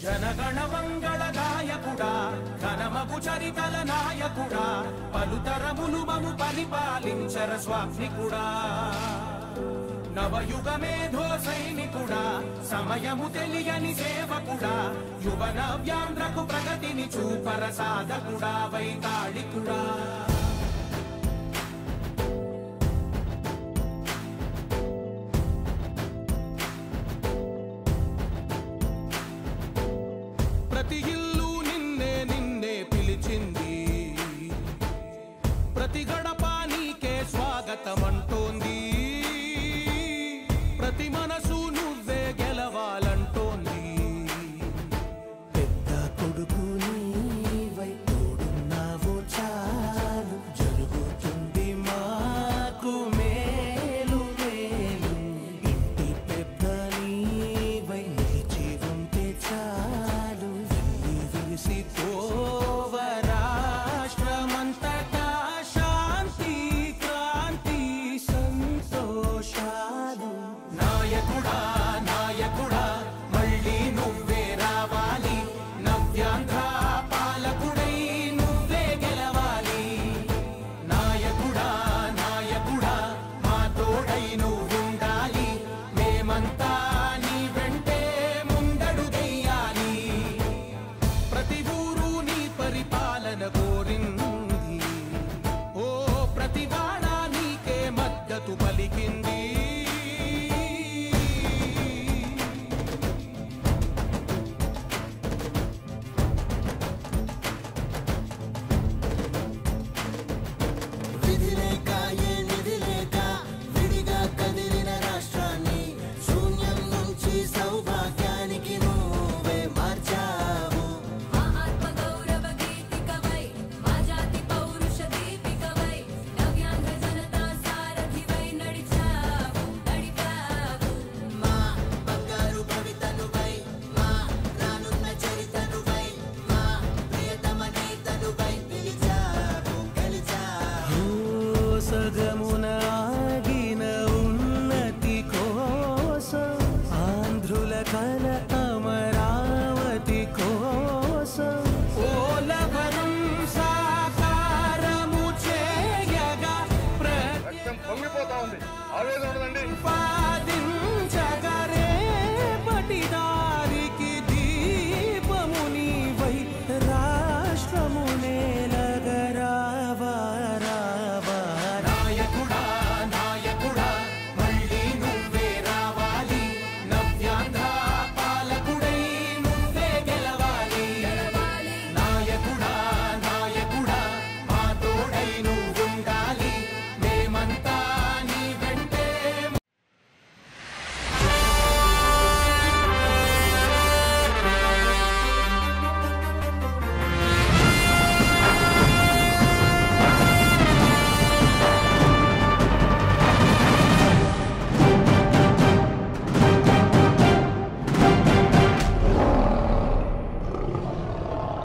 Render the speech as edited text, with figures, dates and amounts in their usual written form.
జనగణ మంగళ గాయకుడా ఘనమగు చరితల నాయకుడా పలుతరములు మము పరిపాలించర స్వామికుడా నవయుగ మేధో సైనికుడా సమయము తెలియని సేవకుడా యువన వ్యాంధ్రకు ప్రగతిని చూపర సాధకుడా వైతాళికుడా ప్రతి ఇల్లు నిన్నే నిన్నే పిలిచింది ప్రతి గడప నీకే స్వాగతమంటోంది ప్రతి మనసు నువ్వే గెలవాలంటోంది పెద్ద కొడుకు నీవై తోడున్నావు చాలు జరుగుతుంది మాకు మేలు మేలు ఇంటి పెద్ద నీవై నిలిచి ఉంటే చాలు వెళ్ళి విసిపోవ రాష్ట్రమంతటా శాంతి క్రాంతి సంతోషాలు నాయకుడా నాయకుడా మళ్ళీ నువ్వే రావాలి నవ్యాంధ్ర పాలకుడై నువ్వే గెలవాలి నాయకుడా నాయకుడా మా తోడై నువ్వుండాలి మేమంతా నీ వెంటే ముందడుగెయ్యాలి ప్రతి ఊరు నీ పరిపాలన కోరింది ఓ ప్రతి వాడ నీకే మద్దతు పలికింది విధి లేక ఏ నిధి లేక విడిగా కదిలిన రాష్ట్రాన్ని శూన్యం నుంచి సౌభాగ్యానికి నువ్వే మార్చావు మా ఆత్మ గౌరవ గీతికవై మా జాతి పౌరుష దీపికవై నవ్యాంధ్ర జనతా సారథివై నడిచావు నడిపావు మా బంగారు భవితనువై మా రానున్న చరితనువై మా ప్రియతమ గీతనువై పిలిచావు గెలిచావు సగమున ఆగిన ఉన్నతి కోసం ఆంధ్రుల కల అమర